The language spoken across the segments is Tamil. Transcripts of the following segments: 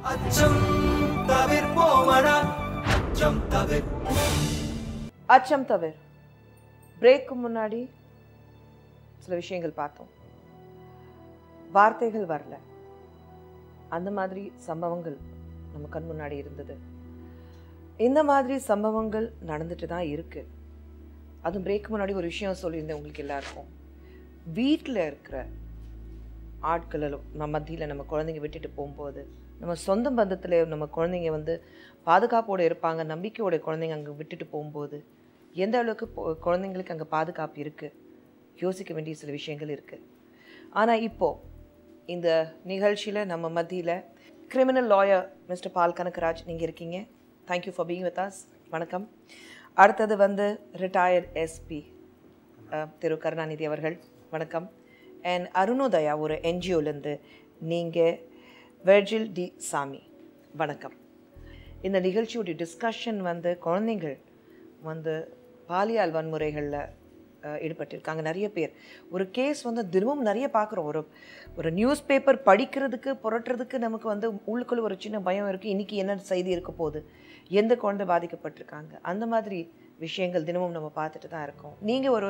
அச்சம் தவிர்ப்போமடா, அச்சம் தவிர். அச்சம் தவிர். பிரேக்கு முன்னாடி சில விஷயங்கள் பார்த்தோம். வார்த்தைகள் வரல, அந்த மாதிரி சம்பவங்கள் நம்ம கண் முன்னாடி இருந்தது. இந்த மாதிரி சம்பவங்கள் நடந்துட்டு தான் இருக்கு. அதுவும் பிரேக்கு முன்னாடி ஒரு விஷயம் சொல்லியிருந்தேன் உங்களுக்கு எல்லாருக்கும். வீட்டில் இருக்கிற ஆட்களிலும் நம்ம மத்தியில் நம்ம குழந்தைங்க விட்டுட்டு போகும்போது, நம்ம சொந்த பந்தத்தில் நம்ம குழந்தைங்க வந்து பாதுகாப்போடு இருப்பாங்க, நம்பிக்கையோட குழந்தைங்க அங்கே விட்டுட்டு போகும்போது எந்த அளவுக்கு குழந்தைங்களுக்கு அங்கே பாதுகாப்பு இருக்குது, யோசிக்க வேண்டிய சில விஷயங்கள் இருக்குது. ஆனால் இப்போது இந்த நிகழ்ச்சியில் நம்ம மத்தியில் கிரிமினல் லாயர் மிஸ்டர் பால் கனகராஜ் நீங்கள் இருக்கீங்க. Thank you for being with us. வணக்கம். அடுத்தது வந்து ரிட்டையர்ட் எஸ்பி திரு கருணாநிதி அவர்கள், வணக்கம். அண்ட் அருணோதயா ஒரு என்ஜிஓலேருந்து நீங்கள் வெர்ஜில் டி சாமி, வணக்கம். இந்த நிகழ்ச்சியோடைய டிஸ்கஷன் வந்து குழந்தைங்கள் வந்து பாலியல் வன்முறைகளில் ஈடுபட்டிருக்காங்க நிறைய பேர். ஒரு கேஸ் வந்து தினமும் நிறைய பார்க்குறோம். ஒரு நியூஸ் பேப்பர் படிக்கிறதுக்கு புரட்டுறதுக்கு நமக்கு வந்து உள்ளுக்குள்ள ஒரு சின்ன பயம் இருக்குது. இன்றைக்கி என்ன செய்தி இருக்க போகுது, எந்த குழந்தை பாதிக்கப்பட்டிருக்காங்க, அந்த மாதிரி விஷயங்கள் தினமும் நம்ம பார்த்துட்டு தான் இருக்கோம். நீங்கள் ஒரு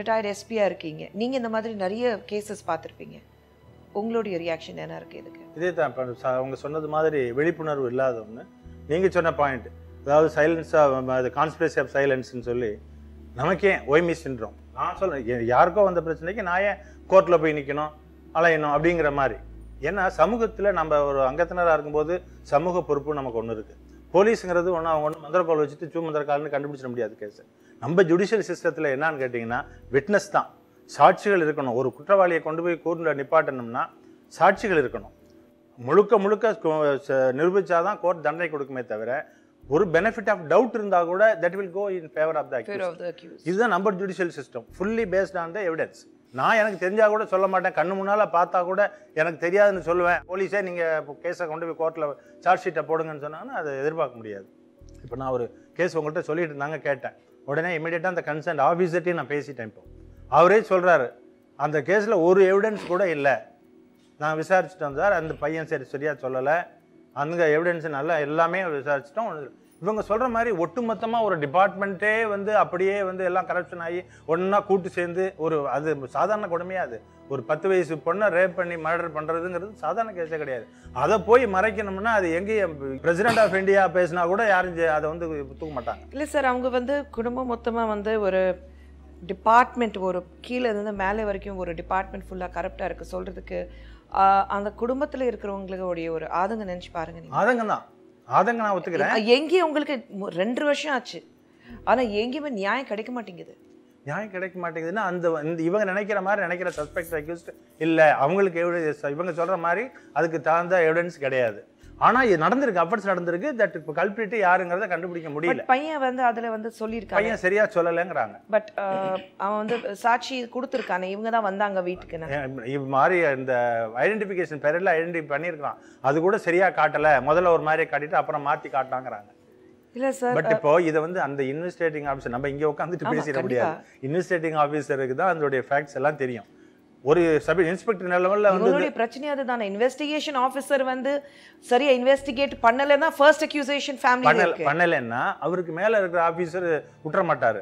ரிட்டையர்ட் எஸ்பியாக இருக்கீங்க, நீங்கள் இந்த மாதிரி நிறைய கேசஸ் பார்த்துருப்பீங்க. உங்களுடைய ரியாக்ஷன் என்ன இருக்குது இதுக்கு? இதே தான் இப்போ அவங்க சொன்னது மாதிரி விழிப்புணர்வு இல்லாத ஒன்று. நீங்கள் சொன்ன பாயிண்ட், அதாவது சைலன்ஸாக கான்ஸ்பிரசி ஆஃப் சைலன்ஸ்ன்னு சொல்லி நமக்கே ஒய்மி சின்ரோம். நான் சொல்கிறேன், யாருக்கோ வந்த பிரச்சனைக்கு நான் ஏன் கோர்ட்டில் போய் நிற்கணும், அலையணும் அப்படிங்கிற மாதிரி. ஏன்னா சமூகத்தில் நம்ம ஒரு அங்கத்தினராக இருக்கும்போது சமூக பொறுப்பு நமக்கு ஒன்று இருக்குது. போலீஸுங்கிறது அவங்க ஒன்று மந்திரக்கோள் வச்சுட்டு மந்திரக்கால்னு கண்டுபிடிச்சிட முடியாது கேஸு. நம்ம ஜுடிஷியல் சிஸ்டத்தில் என்னன்னு கேட்டிங்கன்னா விட்னஸ் தான், சாட்சிகள் இருக்கணும். ஒரு குற்றவாளியை கொண்டு போய் கோர்ட்டில் நிப்பாட்டணும்னா சாட்சிகள் இருக்கணும். முழுக்க நிரூபித்தாதான் கோர்ட் தண்டனை கொடுக்குமே தவிர ஒரு பெனிஃபிட் ஆஃப் டவுட் இருந்தால் கூட that will go in favour of the accused. இதுதான் நம்ம judicial system, fully based on the evidence. நான் எனக்கு தெரிஞ்சால் கூட சொல்ல மாட்டேன், கண்ணு முன்னால் பார்த்தா கூட எனக்கு தெரியாதுன்னு சொல்லுவேன். போலீஸே நீங்கள் கேஸை கொண்டு போய் கோர்ட்டில் சார்ஜ் ஷீட்டை போடுங்கன்னு சொன்னாங்கன்னா அதை எதிர்பார்க்க முடியாது. இப்போ நான் ஒரு கேஸ் உங்கள்கிட்ட சொல்லிட்டு இருந்தாங்க, கேட்டேன். உடனே இமீடியட்டாக அந்த கன்சர்ன் ஆஃபீஸர்ட்டையும் நான் பேசிட்டேன். இப்போ அவரே சொல்கிறாரு, அந்த கேஸில் ஒரு எவிடன்ஸ் கூட இல்லை, நான் விசாரிச்சுட்டு வந்தார், அந்த பையன் சரியாக சொல்லலை, அந்த எவிடன்ஸ் நல்லா எல்லாமே விசாரிச்சிட்டோம். இவங்க சொல்கிற மாதிரி ஒட்டுமொத்தமாக ஒரு டிபார்ட்மெண்ட்டே வந்து அப்படியே வந்து எல்லாம் கரப்ஷன் ஆகி ஒன்றா கூட்டு சேர்ந்து அது சாதாரண கொடுமையாக. அது ஒரு 10 வயசு பொண்ணை ரேப் பண்ணி மர்டர் பண்ணுறதுங்கிறது சாதாரண கேஸே கிடையாது. அதை போய் மறைக்கணும்னா அது எங்கேயும் பிரசிடென்ட் ஆஃப் இந்தியா பேசினா கூட யாரும் அதை வந்து தூக்க மாட்டாங்க. இல்லை சார், அவங்க வந்து குடும்பம் மொத்தமாக வந்து ஒரு டிபார்ட்மெண்ட், ஒரு கீழே இருந்து மேலே வரைக்கும் ஒரு டிபார்ட்மெண்ட் ஃபுல்லாக கரப்டாக இருக்குது சொல்கிறதுக்கு அந்த குடும்பத்தில் இருக்கிறவங்களுடைய ஒரு ஆதங்கம் நினச்சி பாருங்க. ஆதங்கம் தான், ஆதங்கம் நான் ஒத்துக்கிறேன். எங்கேயும் உங்களுக்கு 2 வருஷம் ஆச்சு, ஆனால் எங்கேயுமே நியாயம் கிடைக்க மாட்டேங்குது. நியாயம் கிடைக்க மாட்டேங்குதுன்னா இவங்க நினைக்கிற மாதிரி நினைக்கிற சஸ்பெக்ட் அக்யூஸ்ட் இல்லை, அவங்களுக்கு இவங்க சொல்கிற மாதிரி அதுக்கு தகுந்த எவிடன்ஸ் கிடையாது. ஆனால் இது நடந்திருக்கு, அஃபென்ஸ் நடந்திருக்கு. தட் இப்போ கல்பிரிட் யாருங்கிறத கண்டுபிடிக்க முடியல. பையன் வந்து அதில் வந்து சொல்லியிருக்காங்க, பையன் சரியா சொல்லலைங்கிறாங்க. பட் அவன் வந்து சாட்சி கொடுத்துருக்கானே, இவங்க தான் வந்தாங்க வீட்டுக்கு. இது மாதிரி இந்த ஐடென்டிஃபிகேஷன் பேரில் ஐடென்டிஃபை பண்ணியிருக்கான், அது கூட சரியா காட்டலை. முதல்ல ஒரு மாதிரி காட்டிட்டு அப்புறம் மாற்றி காட்டாங்கிறாங்க. இல்லை சார், பட் இப்போ இதை வந்து அந்த இன்வெஸ்டிகேட்டிங் ஆஃபீஸர், நம்ம இங்கே உட்காந்துட்டு பேசிட முடியாது. இன்வெஸ்டிகேட்டிங் ஆஃபீஸருக்கு தான் அதனுடைய ஃபேக்ட்ஸ் எல்லாம் தெரியும். ஒரு சப் இன்ஸ்பெக்டர் லெவல்ல வந்து பிரச்சனை அதுதானே. இன்வெஸ்டிகேஷன் ஆஃபீஸர் வந்து சரியா இன்வெஸ்டிகேட் பண்ணலைன்னா ஃபர்ஸ்ட் அக்யூசேஷன் ஃபேமிலி பண்ணலைன்னா அவருக்கு மேலே இருக்கிற ஆஃபீஸர் விட்டுற மாட்டார்.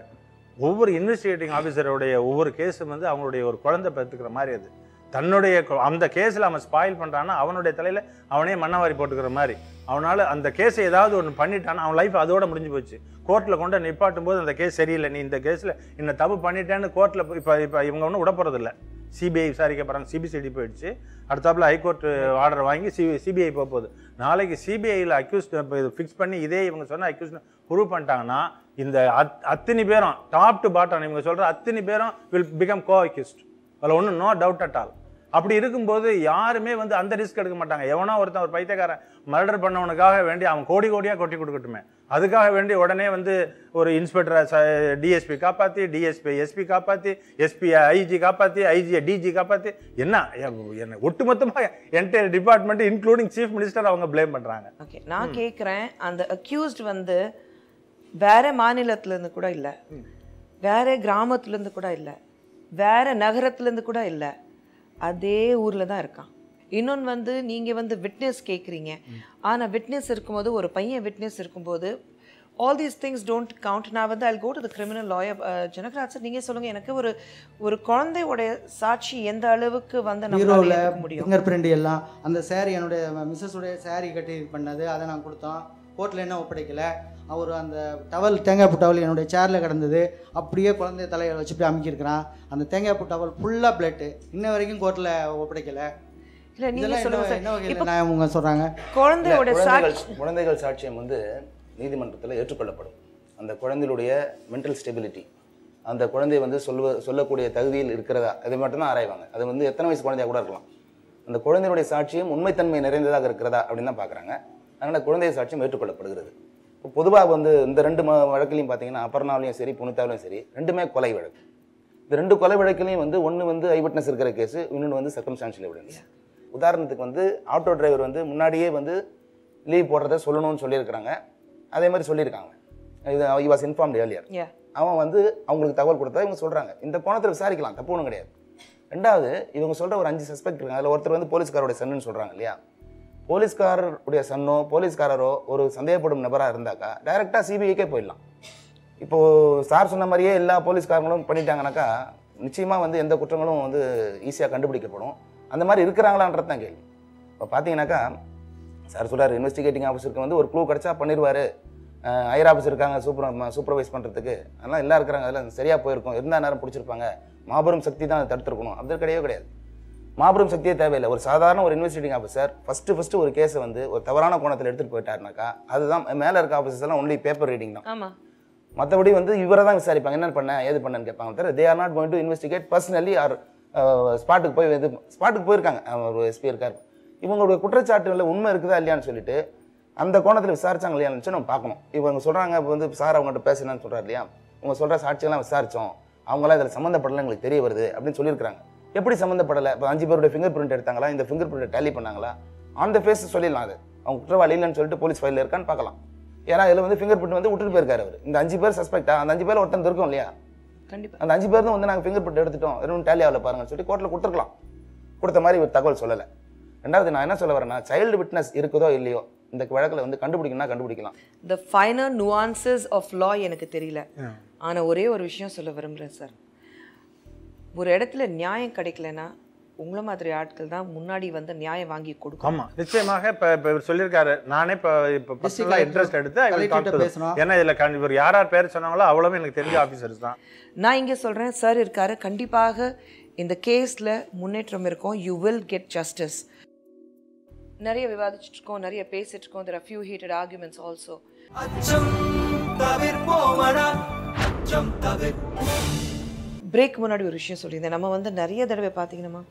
ஒவ்வொரு இன்வெஸ்டிகேட்டிங் ஆஃபீஸருடைய ஒவ்வொரு கேஸும் வந்து அவங்களுடைய ஒரு குழந்தை பெற்றுக்கிற மாதிரி. அது தன்னுடைய அந்த கேஸில் அவன் ஸ்பாயில் பண்ணுறான்னா அவனுடைய தலையில் அவனே மண்ணவாரி போட்டுக்கிற மாதிரி. அவனால் அந்த கேஸை ஏதாவது ஒன்று பண்ணிட்டான்னா அவன் லைஃப் அதோட முடிஞ்சு போச்சு. கோர்ட்டில் கொண்டு நிப்பாட்டும் போது அந்த கேஸ் சரியில்லை, நீ இந்த கேஸில் இன்னும் தப்பு பண்ணிட்டேன்னு கோர்ட்டில் இப்போ இவங்க ஒன்றும் விடப்போறதில்லை. சிபிஐ விசாரிக்க போகிறாங்க, சிபிசிடி போயிடுச்சு. அடுத்தாப்புல ஹைகோர்ட் ஆர்டர் வாங்கி சிபிஐ போக போகுது. நாளைக்கு சிபிஐயில் அக்யூஸ்ட் ஃபிக்ஸ் பண்ணி இதே இவங்க சொன்ன அக்யூஸ்ட் ப்ரூவ் பண்ணிட்டாங்கன்னா இந்த அத்தனை பேரும் டாப் டு பாட்டம் இவங்க சொல்கிற அத்தனை பேரும் வில் பிகம் கோ அக்யூஸ்ட். அதில் ஒன்றும் நோ டவுட் அட் ஆல். அப்படி இருக்கும்போது யாருமே வந்து அந்த ரிஸ்க் எடுக்க மாட்டாங்க. எவனோ ஒருத்தன் ஒரு பைத்தியக்காரன் மர்டர் பண்ணவனுக்காக வேண்டி அவன் கோடி கோடியாக கொட்டி கொடுக்கட்டுமே, அதுக்காக வேண்டி உடனே வந்து ஒரு இன்ஸ்பெக்டரை டிஎஸ்பி காப்பாற்றி, டிஎஸ்பி எஸ்பி காப்பாற்றி, எஸ்பி ஐஜி காப்பாற்றி, ஐஜி டிஜி காப்பாற்றி, என்ன ஒட்டுமொத்தமாக entire department including chief minister அவங்க பிளேம் பண்ணுறாங்க. ஓகே, நான் கேட்குறேன், அந்த அக்யூஸ்ட் வந்து வேற மாநிலத்திலேருந்து கூட இல்லை, வேற கிராமத்துலேருந்து கூட இல்லை, வேற நகரத்துலேருந்து கூட இல்லை, அதே ஊரில் தான் இருக்கான். இன்னொன்று வந்து நீங்கள் வந்து விட்னஸ் கேட்குறீங்க. ஆனால் விட்னஸ் இருக்கும்போது ஒரு பையன் விட்னஸ் இருக்கும்போது all these things don't count. நான் வந்து I'll go to the criminal lawyer. Janagaraj sir நீங்கள் சொல்லுங்கள், எனக்கு ஒரு குழந்தையோடைய சாட்சி எந்த அளவுக்கு வந்து நம்மளால எடுக்க முடியும்? ஃபிங்கர் பிரிண்ட் எல்லாம் அந்த சாரி என்னுடைய மிஸ்ஸஸுடைய சாரி கட்டி பண்ணது, அதை நான் கொடுத்தோம். கோர்ட்டில் என்ன ஒப்படைக்கலை. அவர் அந்த டவல் தேங்காய் பூ டவல் என்னுடைய சேரில் கிடந்தது, அப்படியே குழந்தைய தலையை வச்சுட்டு அமுக்கியிருக்கிறான். அந்த தேங்காய் பூ டவல் ஃபுல்லாக பிளட்டு, இன்ன வரைக்கும் கோர்ட்டில் ஒப்படைக்கலை. இல்லை நீங்கள் சொல்லுங்கள் என்ன வகையில் நான் அவங்க சொல்கிறாங்க குழந்தையோட குழந்தைகள் சாட்சியம் வந்து நீதிமன்றத்தில் ஏற்றுக்கொள்ளப்படும். அந்த குழந்தையுடைய மென்டல் ஸ்டெபிலிட்டி, அந்த குழந்தை வந்து சொல்லக்கூடிய தகுதியில் இருக்கிறதா, அதை மட்டும்தான் ஆராய்வாங்க. அது வந்து எத்தனை வயசு குழந்தையாக கூட இருக்கலாம். அந்த குழந்தையுடைய சாட்சியம் உண்மைத்தன்மை நிறைந்ததாக இருக்கிறதா அப்படின்னு தான் பார்க்குறாங்க. அதனால் குழந்தை சாட்சியம் ஏற்றுக்கொள்ளப்படுகிறது. இப்போ பொதுவாக வந்து இந்த 2 வழக்கிலையும் பார்த்தீங்கன்னா, அபர்ணாவிலையும் சரி புனிதாவிலையும் சரி, ரெண்டுமே கொலை வழக்கு. இந்த 2 கொலை வழக்கிலையும் வந்து ஒன்று வந்து ஐ விட்னஸ் இருக்கிற கேஸு, இன்னொன்று வந்து சர்க்கம்ஸ்டான்ஷியல் எவிடன்ஸ். உதாரணத்துக்கு வந்து ஆட்டோ டிரைவர் வந்து முன்னாடியே வந்து லீவ் போடுறத சொல்லணும்னு சொல்லியிருக்கிறாங்க. அதே மாதிரி சொல்லியிருக்காங்க. இது he was informed earlier. அவன் வந்து அவங்களுக்கு தகவல் கொடுத்தா இவங்க சொல்கிறாங்க. இந்த கோணத்தில் விசாரிக்கலாம், தப்பு ஒன்றும் கிடையாது. ரெண்டாவது, இவங்க சொல்கிற ஒரு 5 சஸ்பெக்ட் இருக்காங்க. அதில் ஒருத்தர் வந்து போலீஸ்காரோடைய சன்னு சொல்கிறாங்க இல்லையா? போலீஸ்காரருடைய சன்னோ போலீஸ்காரரோ ஒரு சந்தேகப்படும் நபராக இருந்தாக்கா டைரெக்டாக சிபிஐக்கே போயிடலாம். இப்போது சார் சொன்ன மாதிரியே எல்லா போலீஸ்காரங்களும் பண்ணிட்டாங்கனாக்கா நிச்சயமாக வந்து எந்த குற்றங்களும் வந்து ஈஸியாக கண்டுபிடிக்கப்படும். அந்த மாதிரி இருக்கிறாங்களான்றது தான் கேள்வி. இப்போ பார்த்தீங்கன்னாக்கா சார் சொல்கிறார், இன்வெஸ்டிகேட்டிங் ஆஃபீஸருக்கு வந்து ஒரு க்ளூ கிடச்சா பண்ணிடுவார். ஹையர் ஆஃபீஸர் இருக்காங்க சூப்பர்வைஸ் பண்ணுறதுக்கு, அதெல்லாம் எல்லாம் இருக்கிறாங்க, அதெல்லாம் சரியாக போயிருக்கும், இருந்தால் நேரம் பிடிச்சிருப்பாங்க, மாபெரும் சக்தி தான் அதை தடுத்துருக்கணும். அது கிடையவே கிடையாது. மாபெரும் சக்தியே தேவையில்லை. ஒரு சாதாரண ஒரு இன்வெஸ்டிகேட்டிங் ஆஃபீஸர் ஃபஸ்ட்டு ஒரு கேஸை வந்து ஒரு தவறான கோணத்தில் எடுத்துகிட்டு போயிட்டாருனாக்கா அதுதான் மேலே இருக்க ஆஃபீஸர்ஸ் எல்லாம் ஒன்லி பேப்பர் ரீடிங் தான். ஆமாம். மற்றபடி வந்து இவரை தான் விசாரிப்பாங்க, என்ன பண்ண ஏது பண்ணன்னு கேட்பாங்க தவிர they are not going to investigate personally or ஸ்பாட்டுக்கு போயிருக்காங்க. ஒரு எஸ்பி இருக்கார். இவங்களுடைய குற்றச்சாட்டுகளில் உண்மை இருக்குதா இல்லையான்னு சொல்லிட்டு அந்த கோணத்தில் விசாரிச்சாங்க இல்லையான்னு நம்ம பார்க்கணும். இவங்க சொல்கிறாங்க, இப்போ வந்து சார் அவங்ககிட்ட பேசுனான்னு சொல்கிறார் இல்லையா, இவங்க சொல்கிற சாட்சியெல்லாம் விசாரித்தோம், அவங்களாம் இதில் சம்மந்தப்படலை எங்களுக்கு தெரிய வருது அப்படின்னு சொல்லியிருக்காங்க. எப்படி சம்மந்தப்படலை? இப்போ 5 பேருடைய ஃபிங்கர் பிரிண்ட் எடுத்தாங்களா, இந்த ஃபிங்கர் பிரிண்ட் டேலி பண்ணாங்களா, ஆன் த ஃபேஸ் சொல்லிடலாம். அது அவங்க குற்றவாளி இல்லைன்னு சொல்லிட்டு போலீஸ் ஃபைலில் இருக்கான்னு பார்க்கலாம். ஏன்னா இதில் வந்து ஃபிங்கர் பிரிண்ட் வந்து விட்டுட்டு போயிருக்காரு அவர். இந்த 5 பேர் சஸ்பெக்டா, அந்த 5 பேர் ஒருத்தன் இருக்கும் இல்லையா, கண்டிப்பாக அந்த 5 பேர் தான் வந்து நாங்கள் ஃபிங்கர் பிரிண்ட் எடுத்துட்டோம், எதுவும் டேலி ஆகல பாருங்கன்னு சொல்லி கோர்ட்டில் கொடுத்துருக்கலாம். கொடுத்த மாதிரி ஒரு தகவல் சொல்லலை. ரெண்டாவது, நான் என்ன சொல்ல வரேன்னா, சைல்டு விட்னஸ் இருக்குதோ இல்லையோ இந்த வழக்கில் வந்து கண்டுபிடிக்கணும்னா கண்டுபிடிக்கலாம். the finer nuances of law எனக்கு தெரியல. ஆனால் ஒரே ஒரு விஷயம் சொல்ல விரும்புகிறேன் சார். ஒரு இடத்துல நியாயம் கிடைக்கலன்னா உங்களை மாதிரி ஆட்கள் தான் முன்னாடி வந்து நியாயம் வாங்கி கொடுக்கும். ஆமாம், நிச்சயமாக. இப்போ இவர் சொல்லியிருக்காரு, நானே இப்போ பர்சனலாக இன்ட்ரெஸ்ட் எடுத்து ஏன்னா இதில் இவர் யார் பேர் சொன்னாங்களோ அவ்வளோவே எனக்கு தெரிஞ்ச ஆஃபீஸர்ஸ் தான். நான் இங்கே சொல்கிறேன், சார் இருக்காரு, கண்டிப்பாக இந்த கேஸில் முன்னேற்றம் இருக்கும். You will get justice. நிறைய விவாதிச்சுட்டு இருக்கோம், நிறைய பேசிட்டு இருக்கோம். there are few heated arguments also. அச்சம் தவிர்ப்போமடா, அச்சம் தவிர். பிரேக் முன்னாடி ஒரு விஷயம் சொல்லியிருந்தேன். நம்ம வந்து நிறைய தடவை பார்த்தீங்கன்னா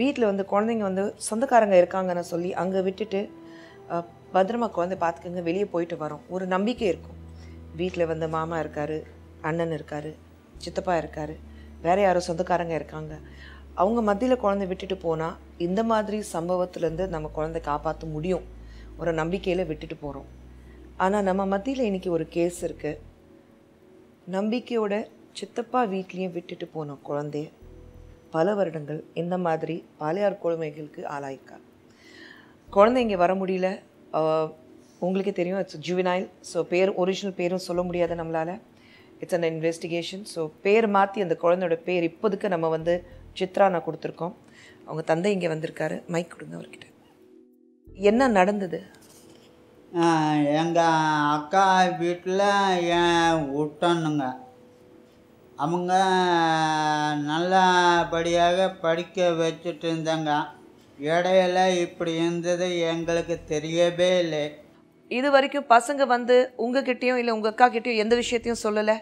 வீட்டில் வந்து குழந்தைங்க வந்து சொந்தக்காரங்க இருக்காங்கன்னு சொல்லி அங்கே விட்டுட்டு பத்திரமா குழந்தை பார்த்துக்கங்க வெளியே போயிட்டு வரோம். ஒரு நம்பிக்கை இருக்கும். வீட்டில் வந்து மாமா இருக்கார், அண்ணன் இருக்கார், சித்தப்பா இருக்கார், வேறு யாரோ சொந்தக்காரங்க இருக்காங்க. அவங்க மத்தியில் குழந்தை விட்டுட்டு போனால் இந்த மாதிரி சம்பவத்துலேருந்து நம்ம குழந்தை காப்பாற்ற முடியும் ஒரு நம்பிக்கையில் விட்டுட்டு போகிறோம். ஆனால் நம்ம மத்தியில் இன்றைக்கி ஒரு கேஸ் இருக்குது. நம்பிக்கையோட சித்தப்பா வீட்லேயும் விட்டுட்டு போன குழந்தைய பல வருடங்கள் இந்த மாதிரி பாலியார் கொடுமைகளுக்கு ஆளாயிருக்கா. குழந்தை இங்கே வர முடியல. உங்களுக்கே தெரியும், இட்ஸ் ஜுவினைல். ஸோ ஒரிஜினல் பேரும் சொல்ல முடியாது நம்மளால். It's an investigation. ஸோ பேர் மாற்றி அந்த குழந்தையோட பேர் இப்போதுக்கு நம்ம வந்து சித்ரா நான் கொடுத்துருக்கோம். அவங்க தந்தை இங்கே வந்திருக்காரு. மைக் கொடுங்க அவர்கிட்ட. என்ன நடந்தது? எங்கள் அக்கா வீட்டில் என் விட்டனுங்க. அவங்க நல்லபடியாக படிக்க வச்சுட்டு இருந்தாங்க. இடையில இப்படி இருந்தது எங்களுக்கு தெரியவே இல்லை. இது வரைக்கும் பசங்க வந்து உங்ககிட்டயும் இல்லை உங்கள் அக்கா கிட்டேயும் எந்த விஷயத்தையும் சொல்லலை?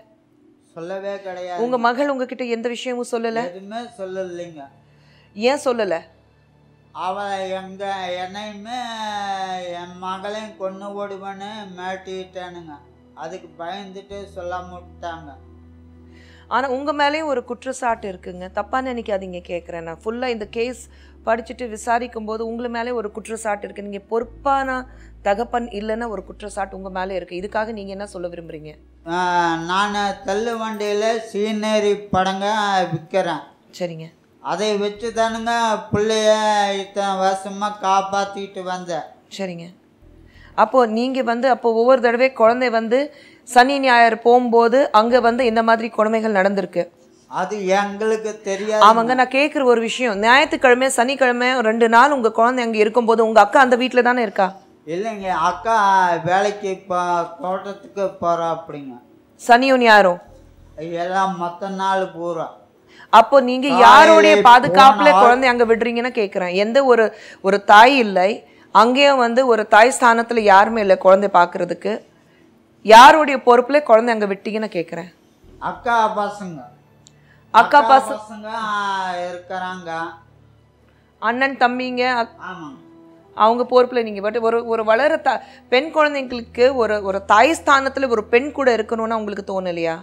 சொல்லவே கிடையாது. உங்கள் மகள் உங்ககிட்ட எந்த விஷயமும் சொல்லலை? எதுவுமே சொல்லலைங்க. ஏன் சொல்லலை? அவன் என்னையுமே என் மகளையும் கொண்டு ஓடுவேன்னு மாட்டிட்டானுங்க. அதுக்கு பயந்துட்டு சொல்ல முட்டாங்க. ஆனால் உங்கள் மேலேயும் ஒரு குற்றச்சாட்டு இருக்குங்க. தப்பாக நினைக்காதீங்க, கேட்குறேன். நான் ஃபுல்லாக இந்த கேஸ் படிச்சுட்டு விசாரிக்கும் போது உங்களை மேலே ஒரு குற்றச்சாட்டு இருக்குது. நீங்கள் பொறுப்பான தகப்பன் இல்லைன்னா ஒரு குற்றச்சாட்டு உங்கள் மேலே இருக்குது. இதுக்காக நீங்கள் என்ன சொல்ல விரும்புகிறீங்க? நான் தள்ளு வண்டியில் சீனரி படங்க விற்கிறேன். சரிங்க. அதை வச்சு தானுங்க பிள்ளைய இத்தனை வருஷமாக காப்பாற்றிட்டு வந்தேன். சரிங்க. அப்போது நீங்கள் வந்து அப்போ ஒவ்வொரு தடவை குழந்தை வந்து சனி ஞாயிறு போகும்போது அங்கே வந்து இந்த மாதிரி கொடுமைகள் நடந்திருக்கு. அது எங்களுக்கு தெரியாது. அவங்க நான் கேட்குற ஒரு விஷயம், ஞாயிற்றுக்கிழமை சனிக்கிழமை 2 நாள் உங்கள் குழந்தை அங்கே இருக்கும்போது உங்கள் அக்கா அந்த வீட்டில் தானே இருக்கா? இல்லைங்க, அக்கா வேலைக்கு இப்போ தோட்டத்துக்கு போகிறா. அப்படிங்க சனியும் ஞாயிறும் எல்லாம் மற்ற நாள் பூரா. அப்போ நீங்க யாருடைய பாதுகாப்புல குழந்தை அங்க விடுறீங்கன்னு கேக்குறேன். எந்த ஒரு தாய் இல்லை அங்கேயும் வந்து ஒரு தாய் ஸ்தானத்துல யாருமே இல்லை குழந்தை பாக்குறதுக்கு. யாருடைய பொறுப்புல குழந்தை அங்க விட்டீங்கன்னு கேக்குறேன். அக்கா பசங்க இருக்கிறாங்க, அண்ணன் தம்பிங்க. ஆமாங்க, அவங்க பொறுப்புல நீங்க பட் ஒரு வளர பெண் குழந்தைங்களுக்கு ஒரு தாய் ஸ்தானத்துல ஒரு பெண் கூட இருக்கணும்னு உங்களுக்கு தோணலையா?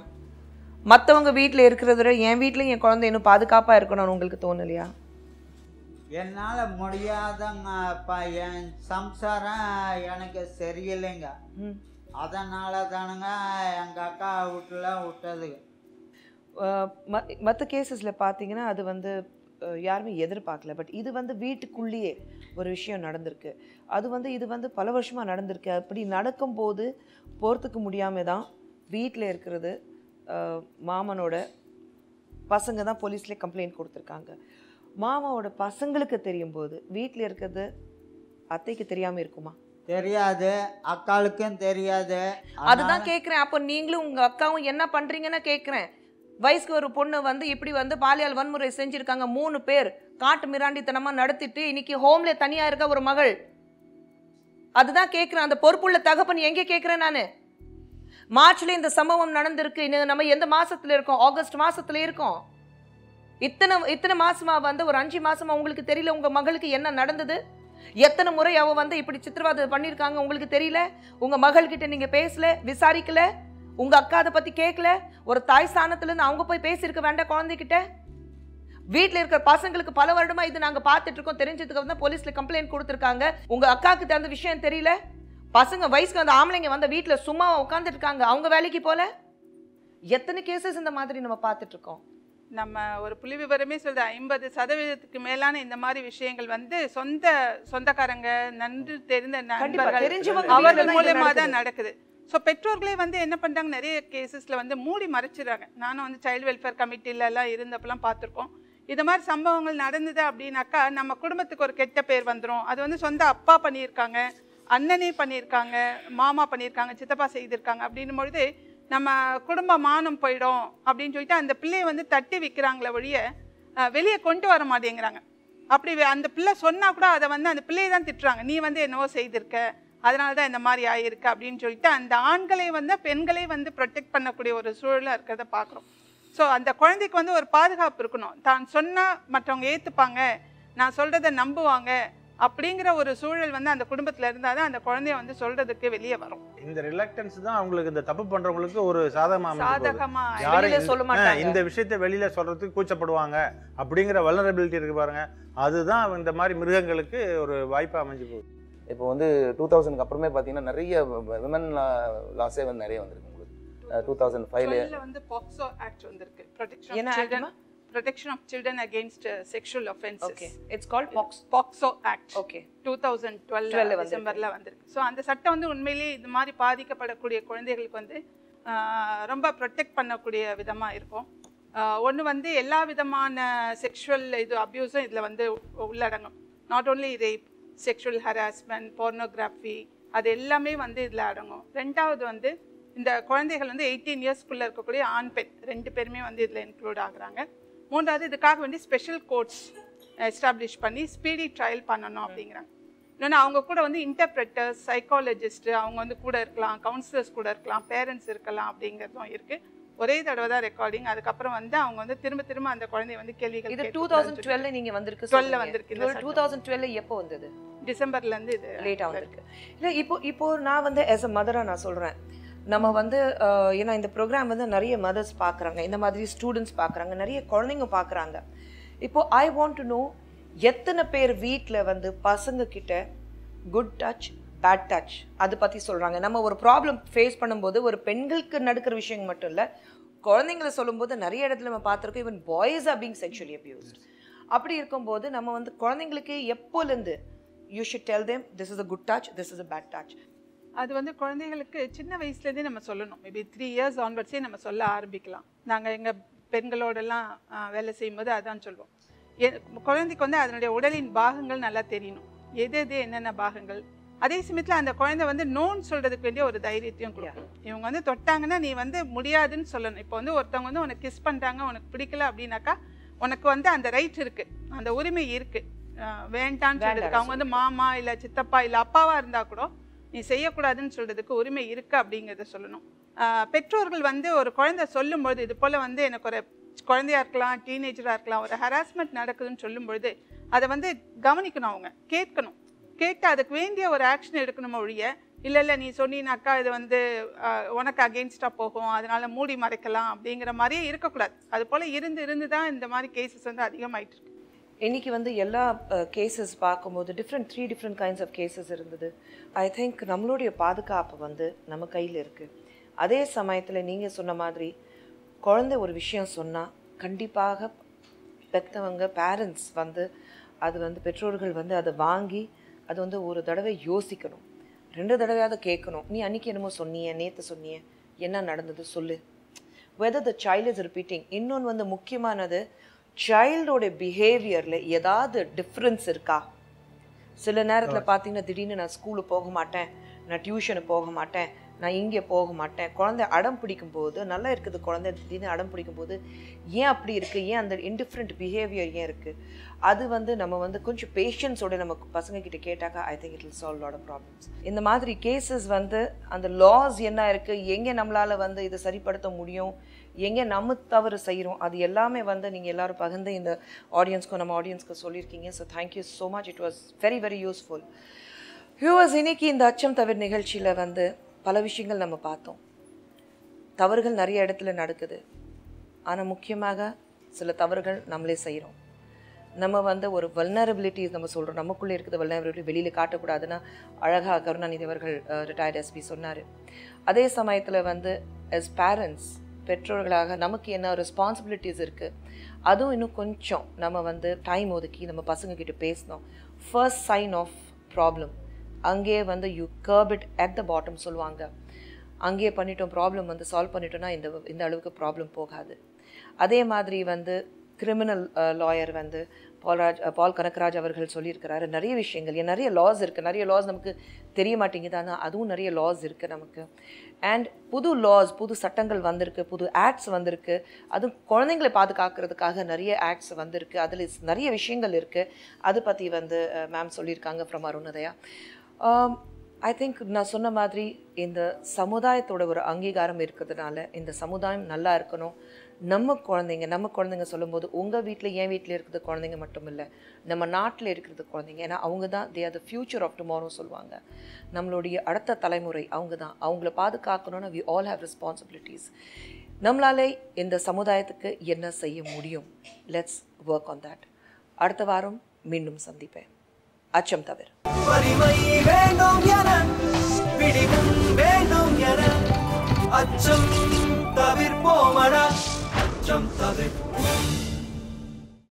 மற்றவங்க வீட்டில் இருக்கிறத விட என் வீட்டில் என் குழந்தை இன்னும் பாதுகாப்பாக இருக்கணும்னு உங்களுக்கு தோணலையா? என்னால் முடியாதங்கப்பா, என் சம்சாரம் எனக்கு சரியில்லைங்க. அதனால தானுங்க எங்கள் அக்கா வீட்டில் விட்டது. மற்ற கேசஸில் பார்த்தீங்கன்னா அது வந்து யாருமே எதிர்பார்க்கல. பட் இது வந்து வீட்டுக்குள்ளேயே ஒரு விஷயம் நடந்திருக்கு. இது வந்து பல வருஷமாக நடந்திருக்கு. அப்படி நடக்கும்போது போகிறதுக்கு முடியாமல் தான் வீட்டில் இருக்கிறது மாமனோட பசங்க தான் போலீஸ்லேயே கம்ப்ளைண்ட் கொடுத்துருக்காங்க. மாமாவோட பசங்களுக்கு தெரியும் போது வீட்டில் இருக்கிறது அத்தைக்கு தெரியாமல் இருக்குமா? தெரியாது, அக்காளுக்கும் தெரியாது. அதுதான் கேட்குறேன். அப்போ நீங்களும் உங்கள் அக்காவும் என்ன பண்ணுறீங்கன்னு கேட்குறேன். வயசுக்கு ஒரு பொண்ணு வந்து இப்படி வந்து பாலியல் வன்முறை செஞ்சுருக்காங்க. 3 பேர் காட்டு மிராண்டித்தனமாக நடத்திட்டு இன்னைக்கு ஹோம்ல தனியாக இருக்க ஒரு மகள். அதுதான் கேட்குறேன். அந்த பொறுப்புள்ள தகப்பன் எங்கே கேட்குறேன் நான். மார்ச்ல இந்த சம்பவம் நடந்திருக்கு. நம்ம எந்த மாசத்துல இருக்கோம்? ஆகஸ்ட் மாசத்துல இருக்கோம். இத்தனை மாசமா வந்து ஒரு 5 மாசமா உங்களுக்கு தெரியல உங்க மகளுக்கு என்ன நடந்தது? எத்தனை முறை அவ வந்து இப்படி சித்திரவதை பண்ணிருக்காங்க உங்களுக்கு தெரியல? உங்க மகள் கிட்ட நீங்க பேசல, விசாரிக்கல, உங்க அக்கா அதை பத்தி கேட்கல. ஒரு தாய் ஸ்தானத்துல இருந்து அவங்க போய் பேசியிருக்க வேண்டாம் குழந்தைகிட்ட? வீட்டில் இருக்கிற பசங்களுக்கு பல வருடமா இது நாங்க பார்த்துட்டு இருக்கோம். தெரிஞ்சதுக்கு வந்து போலீஸ்ல கம்ப்ளைண்ட் கொடுத்துருக்காங்க. உங்க அக்காவுக்கு அந்த விஷயம் தெரியல. பசங்க வயசுக்கு அந்த ஆம்பளைங்க வந்து வீட்டில் சும்மா உட்காந்துட்டு இருக்காங்க, அவங்க வேலைக்கு போல. எத்தனை கேசஸ் இந்த மாதிரி நம்ம பார்த்துட்டு இருக்கோம். நம்ம ஒரு புள்ளி விவரமே சொல்லுது, 50% மேலான இந்த மாதிரி விஷயங்கள் வந்து சொந்தக்காரங்க, நன்கு தெரிந்த நண்பர்கள், அவர்கள் மூலமா தான் நடக்குது. ஸோ பெற்றோர்களே வந்து என்ன பண்ணுறாங்க, நிறைய கேசஸில் வந்து மூடி மறைச்சிடுறாங்க. நானும் வந்து சைல்டு வெல்ஃபேர் கமிட்டிலலாம் இருந்தப்பெல்லாம் பார்த்துருக்கோம். இது மாதிரி சம்பவங்கள் நடந்தது அப்படின்னாக்கா நம்ம குடும்பத்துக்கு ஒரு கெட்ட பேர் வந்துடும். அது வந்து சொந்த அப்பா பண்ணியிருக்காங்க, அண்ணனே பண்ணியிருக்காங்க, மாமா பண்ணியிருக்காங்க, சித்தப்பா செய்திருக்காங்க அப்படின்னும் பொழுது நம்ம குடும்ப மானம் போயிடும் அப்படின்னு சொல்லிட்டு அந்த பிள்ளையை வந்து தட்டி வைக்கிறாங்களே ஒழிய வெளியே கொண்டு வர மாட்டேங்கிறாங்க. அப்படி அந்த பிள்ளை சொன்னால் கூட அதை வந்து அந்த பிள்ளையை தான் திட்டுறாங்க. நீ வந்து என்னவோ செய்திருக்க, அதனால தான் இந்த மாதிரி ஆகிருக்கு அப்படின்னு சொல்லிட்டு அந்த ஆண்களை வந்து பெண்களை வந்து ப்ரொடெக்ட் பண்ணக்கூடிய ஒரு சூழலாக இருக்கிறத பார்க்குறோம். ஸோ அந்த குழந்தைக்கு வந்து ஒரு பாதுகாப்பு இருக்கணும். தான் சொன்னால் மற்றவங்க ஏற்றுப்பாங்க, நான் சொல்கிறத நம்புவாங்க அப்படிங்கிற ஒரு சூழல் வந்து அந்த குடும்பத்தில் இருந்தால் தான் அந்த குழந்தைய வந்து சொல்றதுக்கு வெளியே வரும். இந்த ரிலக்டன்ஸ் தான் அவங்களுக்கு இந்த தப்பு பண்றவங்களுக்கு ஒரு சாதகமா சொல்ல மாட்டாங்க. இந்த விஷயத்தை வெளியில சொல்றதுக்கு கூச்சப்படுவாங்க அப்படிங்கிற வல்னரபிலிட்டி இருக்கு பாருங்க. அதுதான் இந்த மாதிரி மிருகங்களுக்கு ஒரு வாய்ப்பா அமைஞ்சு போகுது. இப்போ வந்து 2000க்கு அப்புறமே பார்த்தீங்கன்னா நிறைய விமன் லாஸே வந்து நிறைய வந்திருக்கு. உங்களுக்கு 2005ல வந்து பாக்ஸோ ஆக்ட் வந்திருக்கு, Protection of Children Against Sexual Offences. Okay, it's called POCSO Act. Okay, 2012 டிசம்பர்ல வந்திருக்கு. ஸோ அந்த சட்டம் வந்து உண்மையிலேயே இது மாதிரி பாதிக்கப்படக்கூடிய குழந்தைகளுக்கு வந்து ரொம்ப ப்ரொடெக்ட் பண்ணக்கூடிய விதமாக இருக்கும். ஒன்று வந்து எல்லா விதமான செக்ஷுவல் அப்யூஸும் இதில் வந்து உள்ளடங்கும். Not only rape, sexual harassment, pornography, அது எல்லாமே வந்து இதில் அடங்கும். ரெண்டாவது வந்து இந்த குழந்தைகள் வந்து 18 இயர்ஸ்க்குள்ளே இருக்கக்கூடிய ஆண் பெண் 2 பேருமே வந்து இதில் இன்க்ளூட் ஆகுறாங்க. மூன்றாவது இதுக்காக வேண்டி ஸ்பெஷல் கோர்ட்ஸ் எஸ்டாப்ளிஷ் பண்ணி ஸ்பீடி ட்ரையல் பண்ணணும் அப்படிங்கிறாங்க. இன்னொன்று அவங்க கூட வந்து இன்டர்பிரட்டர்ஸ், சைக்காலஜிஸ்ட்டு அவங்க வந்து கூட இருக்கலாம், கவுன்சிலர்ஸ் கூட இருக்கலாம், பேரண்ட்ஸ் இருக்கலாம் அப்படிங்கிறதும் இருக்குது. ஒரே தடவை தான் ரெக்கார்டிங். அதுக்கப்புறம் வந்து அவங்க வந்து திரும்ப அந்த குழந்தைய வந்து கேள்விகள். இது 2012 நீங்க வந்திருக்கு. 12 வந்திருக்கு. 2012 எப்போ வந்தது? டிசம்பர்லேருந்து இது லேட்டாக வந்திருக்கு. இல்லை இப்போ நான் வந்து ஆஸ் அ மதராக நான் சொல்கிறேன், நம்ம வந்து ஏன்னா இந்த ப்ரோக்ராம் வந்து நிறைய மதர்ஸ் பார்க்குறாங்க, இந்த மாதிரி ஸ்டூடெண்ட்ஸ் பார்க்குறாங்க, நிறைய குழந்தைங்க பார்க்குறாங்க. இப்போது ஐ வாண்ட் டு நோ, எத்தனை பேர் வீட்டில் வந்து பசங்க கிட்ட குட் டச், பேட் டச் அதை பற்றி சொல்கிறாங்க. நம்ம ஒரு ப்ராப்ளம் ஃபேஸ் பண்ணும்போது ஒரு பெண்களுக்கு நடக்கிற விஷயம் மட்டும் இல்லை, குழந்தைங்களை சொல்லும்போது நிறைய இடத்துல நம்ம பார்த்துருக்கோம், even boys are being sexually abused. அப்படி இருக்கும்போது நம்ம வந்து குழந்தைங்களுக்கு எப்போலேருந்து you should tell them this is a good touch, this is a bad touch. அது வந்து குழந்தைகளுக்கு சின்ன வயசுலேருந்தே நம்ம சொல்லணும். மேபி 3 years ஆன்வர்ட்ஸே நம்ம சொல்ல ஆரம்பிக்கலாம். நாங்கள் எங்கள் பெண்களோடெல்லாம் வேலை செய்யும்போது அதான் சொல்லுவோம். குழந்தைக்கு வந்து அதனுடைய உடலின் பாகங்கள் நல்லா தெரியணும், எது எது என்னென்ன பாகங்கள். அதே சமயத்தில் அந்த குழந்தை வந்து நோன்னு சொல்கிறதுக்கு வேண்டிய ஒரு தைரியத்தையும் கொடுக்கும். இவங்க வந்து தொட்டாங்கன்னா நீ வந்து முடியாதுன்னு சொல்லணும். இப்போ வந்து ஒருத்தவங்க வந்து உனக்கு கிஸ் பண்ணுறாங்க, உனக்கு பிடிக்கல அப்படின்னாக்கா உனக்கு வந்து அந்த ரைட் இருக்குது, அந்த உரிமை இருக்குது, வேண்டான்னு சொல்கிறதுக்கு. அவங்க வந்து மாமா இல்லை சித்தப்பா இல்லை அப்பாவாக இருந்தால் கூட நீ செய்யக்கூடாதுன்னு சொல்கிறதுக்கு உரிமை இருக்குது அப்படிங்கிறத சொல்லணும். பெற்றோர்கள் வந்து ஒரு குழந்தை சொல்லும்பொழுது, இது போல் வந்து எனக்கு ஒரு குழந்தையாக இருக்கலாம், டீனேஜராக இருக்கலாம், ஒரு ஹராஸ்மெண்ட் நடக்குதுன்னு சொல்லும்பொழுது அதை வந்து கவனிக்கணும், அவங்க கேட்கணும். கேட்டு அதுக்கு வேண்டிய ஒரு ஆக்ஷன் எடுக்கணும் ஒழிய இல்லை இல்லை நீ சொன்னீனாக்கா இது வந்து உனக்கு அகெயின்ஸ்டாக போகும், அதனால் மூடி மறைக்கலாம் அப்படிங்கிற மாதிரியே இருக்கக்கூடாது. அது போல் இருந்து தான் இந்த மாதிரி கேசஸ் வந்து அதிகமாகிட்டு இருக்கு. இன்றைக்கி வந்து எல்லா கேசஸ் பார்க்கும்போது three different kinds of cases இருந்தது. ஐ திங்க் நம்மளுடைய பாதுகாப்பு வந்து நம்ம கையில் இருக்குது. அதே சமயத்தில் நீங்கள் சொன்ன மாதிரி குழந்தை ஒரு விஷயம் சொன்னால் கண்டிப்பாக பெற்றவங்க பேரண்ட்ஸ் வந்து அது வந்து பெற்றோர்கள் வந்து அதை வாங்கி அது வந்து ஒரு தடவை யோசிக்கணும், 2 தடவையாவது கேட்கணும். நீ அன்றைக்கி என்னமோ சொன்னியே, நேற்று சொன்னியே, என்ன நடந்தது சொல்லு. Whether the child is repeating. இன்னொன்று வந்து முக்கியமானது, சைல்டோட பிஹேவியரில் ஏதாவது டிஃப்ரென்ஸ் இருக்கா. சில நேரத்தில் பார்த்தீங்கன்னா திடீர்னு நான் ஸ்கூலுக்கு போக மாட்டேன், நான் டியூஷனுக்கு போக மாட்டேன், நான் இங்கே போக மாட்டேன். குழந்தை அடம் பிடிக்கும்போது நல்லா இருக்குது, குழந்தை திடீர்னு அடம் பிடிக்கும்போது ஏன் அப்படி இருக்குது, ஏன் அந்த இன்டிஃப்ரெண்ட் பிஹேவியர் ஏன் இருக்குது. அது வந்து நம்ம வந்து கொஞ்சம் பேஷன்ஸோட நம்ம பசங்கக்கிட்ட கேட்டாக்கா I think it will solve lot of problems. இந்த மாதிரி கேசஸ் வந்து அந்த லாஸ் என்ன இருக்குது, எங்கே நம்மளால் வந்து இதை சரிப்படுத்த முடியும், எங்கே நம்ம தவறு செய்கிறோம், அது எல்லாமே வந்து நீங்கள் எல்லோரும் பகிர்ந்து இந்த ஆடியன்ஸ்க்கும் நம்ம ஆடியன்ஸ்க்கு சொல்லியிருக்கீங்க. So thank you so much. It was very very useful. Viewers, இன்னைக்கு இந்த அச்சம் தவிர நிகழ்ச்சியில் வந்து பல விஷயங்கள் நம்ம பார்த்தோம். தவறுகள் நிறைய இடத்துல நடக்குது, ஆனால் முக்கியமாக சில தவறுகள் நம்மளே செய்கிறோம். நம்ம வந்து ஒரு வல்னரபிலிட்டிஸ் நம்ம சொல்கிறோம், நமக்குள்ளே இருக்குது வல்னரபிலிட்டி, வெளியில் காட்டக்கூடாதுன்னா அழகாக கருணாநிதி அவர்கள் ரிட்டையர்ட் எஸ்பி சொன்னார். அதே சமயத்தில் வந்து as பேரண்ட்ஸ், பெற்றோர்களாக நமக்கு என்ன ரெஸ்பான்சிபிலிட்டிஸ் இருக்குது, அதுவும் இன்னும் கொஞ்சம் நம்ம வந்து டைம் ஒதுக்கி நம்ம பசங்கக்கிட்ட பேசணும். ஃபர்ஸ்ட் சைன் ஆஃப் ப்ராப்ளம் அங்கேயே வந்து you curb it at the bottom சொல்லுவாங்க. அங்கேயே பண்ணிட்டோம், ப்ராப்ளம் வந்து சால்வ் பண்ணிட்டோன்னா இந்த அளவுக்கு ப்ராப்ளம் போகாது. அதே மாதிரி வந்து கிரிமினல் லாயர் வந்து பால் கனகராஜ் அவர்கள் சொல்லியிருக்கிறாரு நிறைய விஷயங்கள். நிறைய லாஸ் இருக்குது, நிறைய லாஸ் நமக்கு தெரிய மாட்டேங்குது, ஆனால் அதுவும் நிறைய லாஸ் இருக்குது நமக்கு. அண்ட் புது சட்டங்கள் வந்திருக்கு, புது ஆக்ட்ஸ் வந்திருக்கு, அதுவும் குழந்தைங்களை பாதுகாக்கிறதுக்காக நிறைய ஆக்ட்ஸ் வந்திருக்கு. அதில் நிறைய விஷயங்கள் இருக்குது. அதை பற்றி வந்து மேம் சொல்லியிருக்காங்க ஃப்ரம் அருணோதயா. ஐ திங்க் நான் சொன்ன மாதிரி இந்த சமுதாயத்தோட ஒரு அங்கீகாரம் இருக்கிறதுனால இந்த சமுதாயம் நல்லா இருக்கணும். நம்ம குழந்தைங்க சொல்லும்போது உங்கள் வீட்டில் என் வீட்டில் இருக்கிறது குழந்தைங்க மட்டும் இல்லை, நம்ம நாட்டில் இருக்கிறது குழந்தைங்க. ஏன்னா அவங்க தான் they are the future of tomorrow சொல்லுவாங்க. நம்மளுடைய அடுத்த தலைமுறை அவங்க தான். அவங்கள பாதுகாக்கணும்னா வி ஆல் ஹேவ் ரெஸ்பான்சிபிலிட்டிஸ். நம்மளாலே இந்த சமுதாயத்துக்கு என்ன செய்ய முடியும், லெட்ஸ் ஒர்க் ஆன் தேட். அடுத்த வாரம் மீண்டும் சந்திப்பேன். அச்சம் தவிர. வலிமை வேண்டும் என, பிடிவும் வேண்டும் என, அச்சம்